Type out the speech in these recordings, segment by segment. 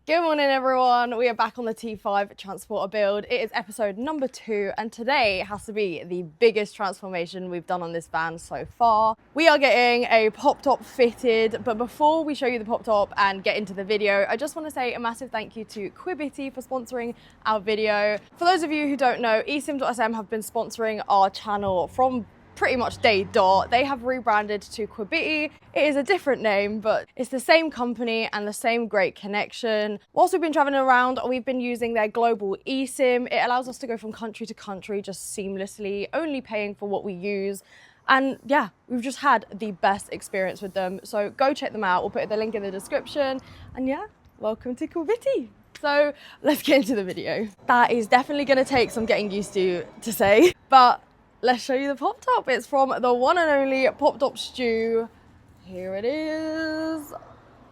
Good morning everyone, we are back on the T5 transporter build. It is episode number 2 and today has to be the biggest transformation we've done on this van so far. We are getting a pop top fitted, but before we show you the pop top and get into the video, I just want to say a massive thank you to QUIBITY for sponsoring our video. For those of you who don't know, eSIM.SM have been sponsoring our channel from pretty much day dot. They have rebranded to QUIBITY. It is a different name, but it's the same company and the same great connection. Whilst we've been traveling around, we've been using their global eSIM. It allows us to go from country to country just seamlessly, only paying for what we use. And yeah, we've just had the best experience with them. So go check them out. We'll put the link in the description. And yeah, welcome to QUIBITY. So let's get into the video. That is definitely gonna take some getting used to say, but let's show you the pop top. It's from the one and only POPTOPSTU. Here it is.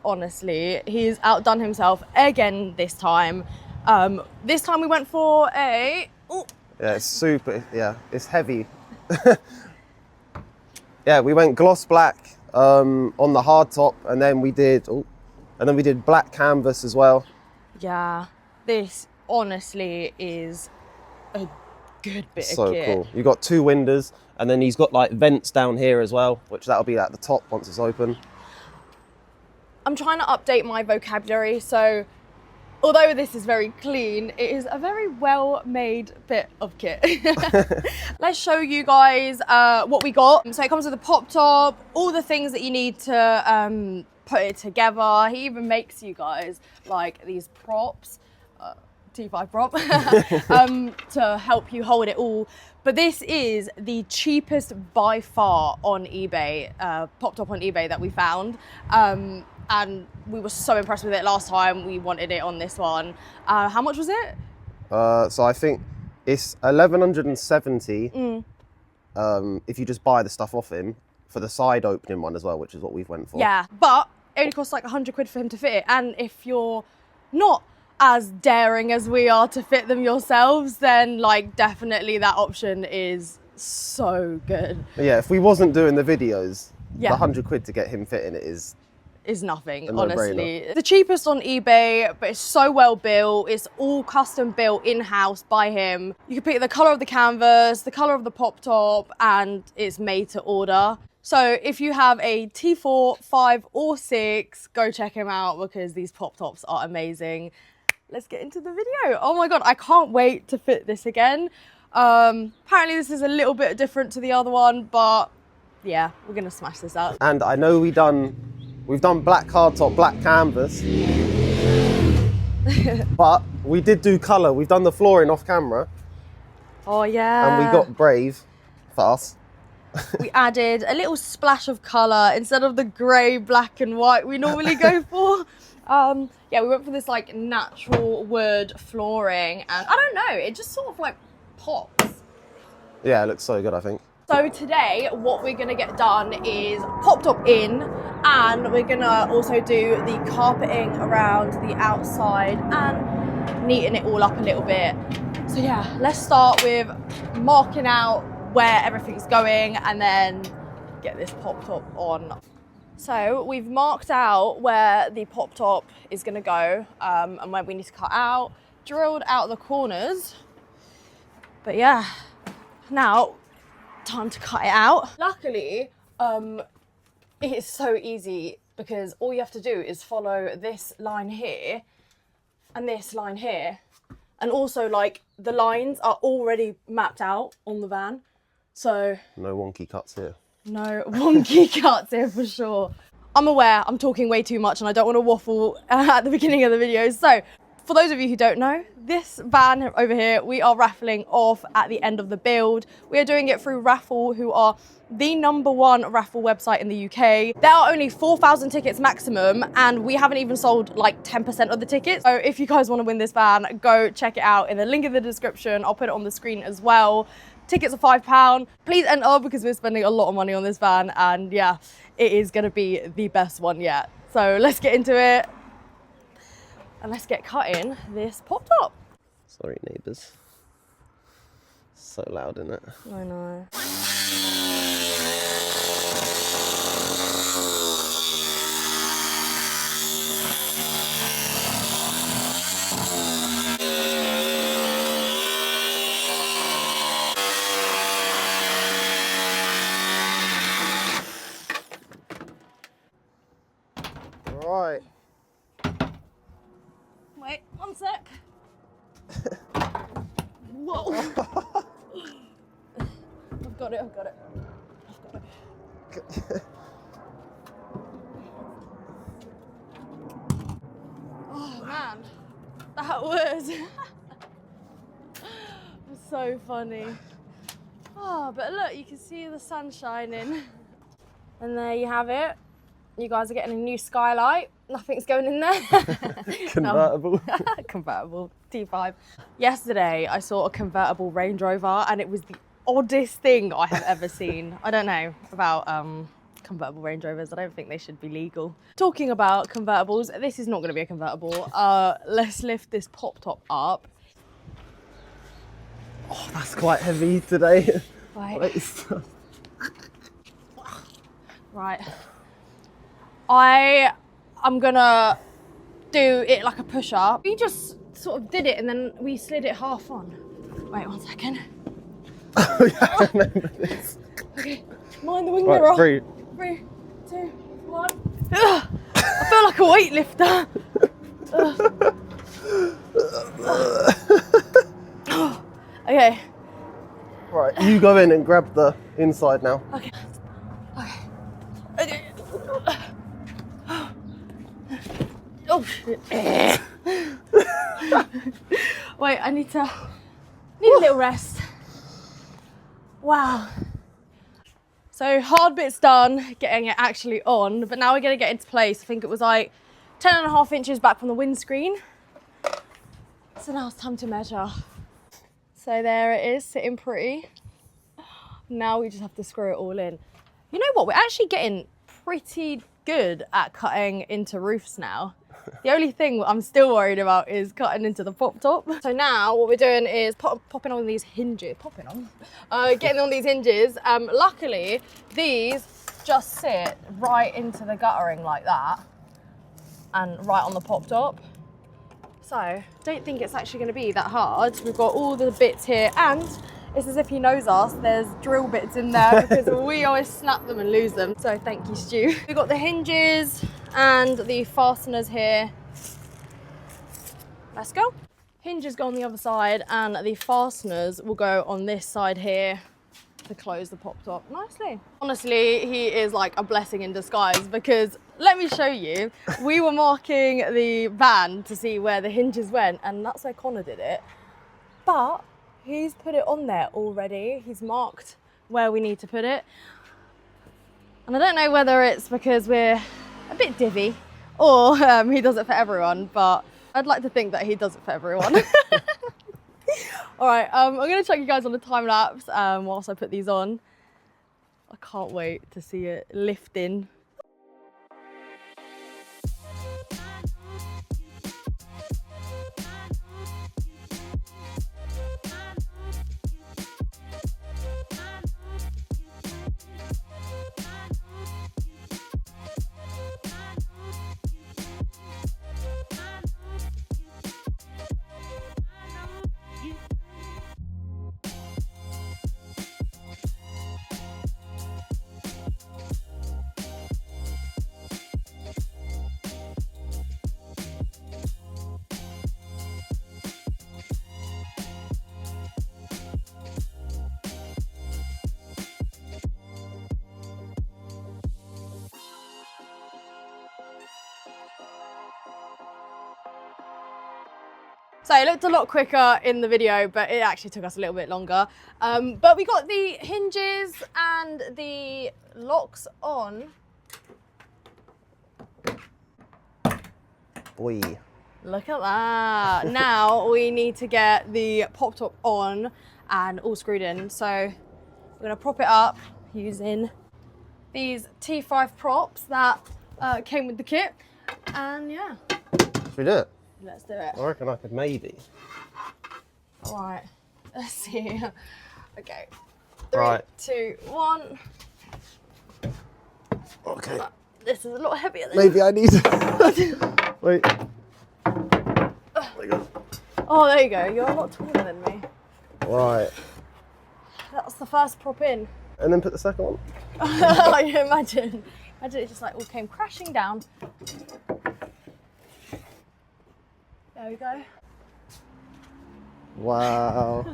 Honestly, he's outdone himself again this time. This time we went for a... Ooh. Yeah, it's super, yeah, it's heavy. Yeah, we went gloss black on the hard top, and then we did black canvas as well. Yeah, this honestly is a good bit So of kit. cool. You got 2 windows, and then he's got like vents down here as well, which that'll be at the top once it's open. I'm trying to update my vocabulary, so although this is very clean, it is a very well-made bit of kit. Let's show you guys what we got. So it comes with a pop top, all the things that you need to put it together. He even makes you guys like these props. T5 prop to help you hold it all. But this is the cheapest by far on eBay, pop top on eBay that we found. And we were so impressed with it last time. We wanted it on this one. How much was it? So I think it's 1170 if you just buy the stuff off him for the side opening one as well, which is what we've went for. Yeah, but it only costs like 100 quid for him to fit it. And if you're not as daring as we are to fit them yourselves, then like definitely that option is so good. But yeah, if we wasn't doing the videos, yeah, the 100 quid to get him fitting it is nothing, a honestly. no-brainer. The cheapest on eBay, but it's so well built. It's all custom built in-house by him. You can pick the color of the canvas, the color of the pop top, and it's made to order. So if you have a T4, 5 or 6, go check him out because these pop tops are amazing. Let's get into the video. Oh my God, I can't wait to fit this again. Apparently this is a little bit different to the other one, but yeah, we're gonna smash this out. And I know we've done black hardtop, black canvas, but we did do colour. We've done the flooring off camera. Oh yeah. And we got brave fast. We added a little splash of colour instead of the grey, black and white we normally go for. Yeah, we went for this like natural wood flooring, and I don't know, it just sort of like pops. Yeah, it looks so good, I think. So today, what we're gonna get done is pop top in, and we're gonna also do the carpeting around the outside and neaten it all up a little bit. So yeah, let's start with marking out where everything's going and then get this pop top on. So we've marked out where the pop top is gonna go and where we need to cut out, drilled out the corners. But yeah, now time to cut it out. Luckily, it is so easy because all you have to do is follow this line here and this line here. And also like the lines are already mapped out on the van. So no wonky cuts here. No wonky cuts here for sure. I'm aware I'm talking way too much and I don't want to waffle at the beginning of the video. So for those of you who don't know, this van over here, we are raffling off at the end of the build. We are doing it through Raffle, who are the #1 raffle website in the UK. There are only 4,000 tickets maximum, and we haven't even sold like 10% of the tickets. So if you guys want to win this van, go check it out in the link in the description. I'll put it on the screen as well. Tickets are £5. Please enter because we're spending a lot of money on this van, and yeah, it is going to be the best one yet. So let's get into it and let's get cutting this pop top. Sorry, neighbours. So loud, isn't it? I know. Wait, 1 sec. Whoa. I've got it. Oh man, that was so funny. Oh, but look, you can see the sun shining. And there you have it. You guys are getting a new skylight. Nothing's going in there. Convertible. Convertible T5. Yesterday, I saw a convertible Range Rover and it was the oddest thing I have ever seen. I don't know about convertible Range Rovers. I don't think they should be legal. Talking about convertibles, this is not going to be a convertible. Let's lift this pop top up. Oh, that's quite heavy today. Right. Right. I'm gonna do it like a push-up. We just sort of did it and then we slid it half on. Wait 1 second. Oh yeah, I remember this. Okay, mind the wing mirror. Right, 3, 2, 1. Ugh, I feel like a weightlifter. Okay. Right, you go in and grab the inside now. Okay. Oh shit. Wait, I need a little rest. Wow. So hard bit's done, getting it actually on, but now we're gonna get into place. I think it was like 10.5 inches back from the windscreen. So now it's time to measure. So there it is, sitting pretty. Now we just have to screw it all in. You know what, we're actually getting pretty good at cutting into roofs now. The only thing I'm still worried about is cutting into the pop top. So now what we're doing is popping on these hinges, getting on these hinges. Luckily, these just sit right into the guttering like that and right on the pop top. So don't think it's actually going to be that hard. We've got all the bits here and it's as if he knows us. There's drill bits in there because we always snap them and lose them. So thank you, Stu. We've got the hinges and the fasteners here. Let's go. Hinges go on the other side and the fasteners will go on this side here to close the pop top nicely. Honestly, he is like a blessing in disguise because let me show you. We were marking the van to see where the hinges went and that's where Connor did it. But he's put it on there already. He's marked where we need to put it. And I don't know whether it's because we're a bit divvy or he does it for everyone, but I'd like to think that he does it for everyone. All right, I'm gonna check you guys on the time lapse whilst I put these on. I can't wait to see it lifting. So it looked a lot quicker in the video, but it actually took us a little bit longer. But we got the hinges and the locks on. Boy. Look at that. Now we need to get the pop top on and all screwed in. So we're gonna prop it up using these T5 props that came with the kit. And yeah. Should we do it? Let's do it. I reckon I could maybe. All right, let's see. Okay, 3, Right. 2, 1. Okay. This is a lot heavier than Maybe I need to. Wait. Oh my God. Oh, there you go. You're a lot taller than me. Right. That's the first prop in. And then put the second one. Like, imagine it just like all came crashing down. There we go. Wow.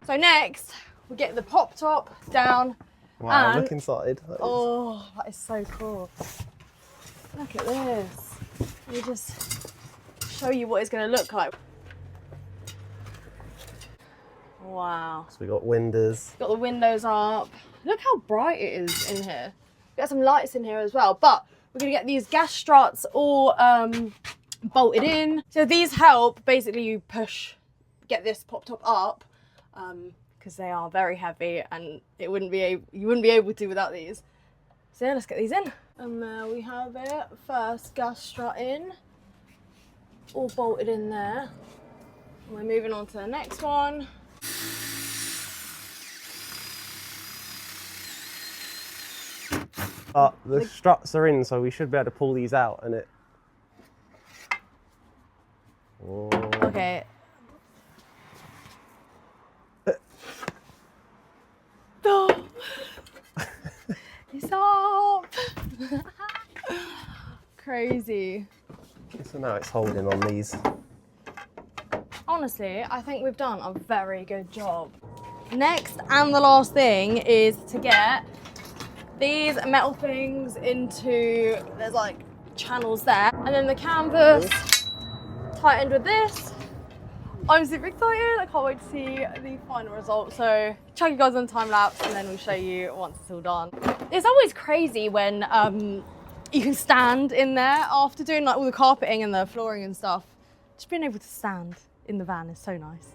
So next, we get the pop top down. Wow, and, look inside. Oh, that is so cool. Look at this. Let me just show you what it's going to look like. Wow. So we got windows. Got the windows up. Look how bright it is in here. Got some lights in here as well, but we're going to get these gas struts all bolted in. So these help, basically you get this pop top up, because they are very heavy and you wouldn't be able to without these. So yeah, let's get these in. And there we have it. First gas strut in, all bolted in there. And we're moving on to the next one. But the struts are in, so we should be able to pull these out and it. Oh. Okay. No. It's up. Crazy. So now it's holding on these. Honestly, I think we've done a very good job. Next and the last thing is to get these metal things into, there's like channels there, and then the canvas tightened with this. I'm super excited. I can't wait to see the final result. So chuck you guys on time lapse and then we'll show you once it's all done. It's always crazy when you can stand in there after doing like all the carpeting and the flooring and stuff. Just being able to stand in the van is so nice.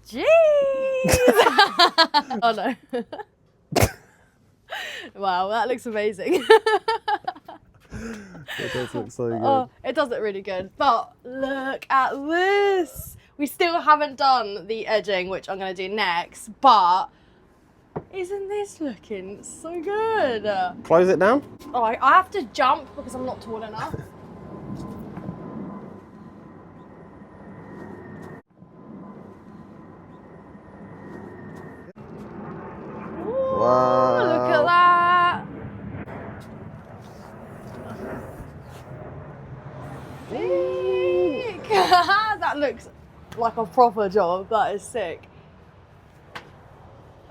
Jeez! Oh no. Wow, that looks amazing. It does look so good. Oh, it does look really good. But look at this. We still haven't done the edging, which I'm going to do next. But isn't this looking so good? Close it down. Oh, I have to jump because I'm not tall enough. Wow. Look at that. Sick. That looks like a proper job. That is sick.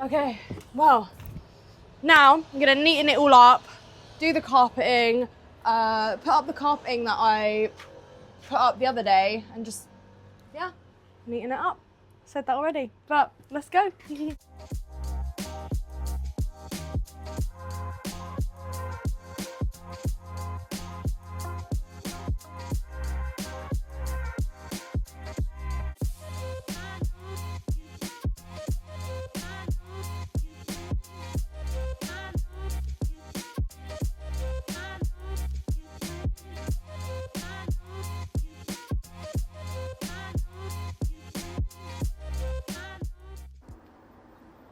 Okay, well, now I'm gonna neaten it all up, do the carpeting, put up the carpeting that I put up the other day, and just, yeah, neaten it up. Said that already, but let's go.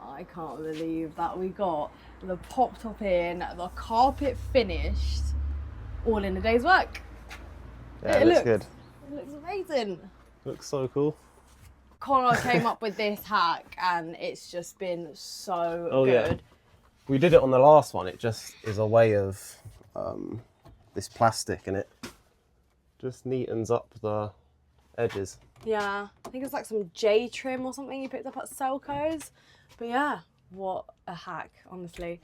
I can't believe that we got the pop top in, the carpet finished, all in a day's work. Yeah, it looks good. It looks amazing. Looks so cool. Connor came up with this hack and it's just been so good. Yeah. We did it on the last one. It just is a way of this plastic, and it just neatens up the edges. Yeah, I think it's like some J trim or something you picked up at Selco's. But yeah, what a hack, honestly.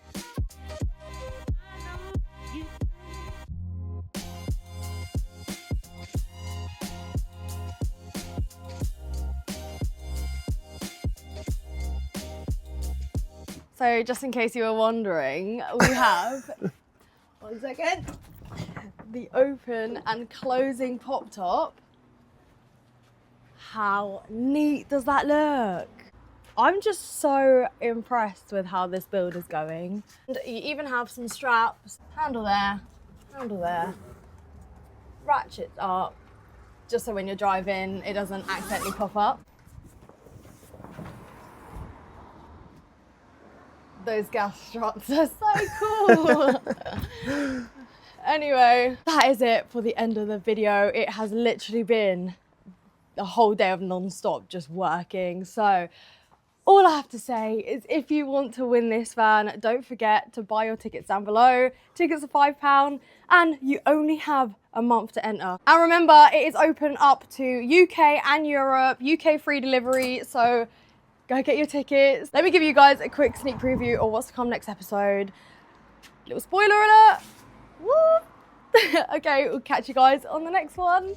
So just in case you were wondering, we have, one second, the open and closing pop top. How neat does that look? I'm just so impressed with how this build is going. And you even have some straps, handle there, ratchets up just so when you're driving, it doesn't accidentally pop up. Those gas struts are so cool. Anyway, that is it for the end of the video. It has literally been a whole day of non-stop just working. So all I have to say is if you want to win this van, don't forget to buy your tickets down below. Tickets are £5 and you only have a month to enter. And remember, it is open up to UK and Europe, UK free delivery. So go get your tickets. Let me give you guys a quick sneak preview of what's to come next episode. Little spoiler alert. Woo! Okay, we'll catch you guys on the next one.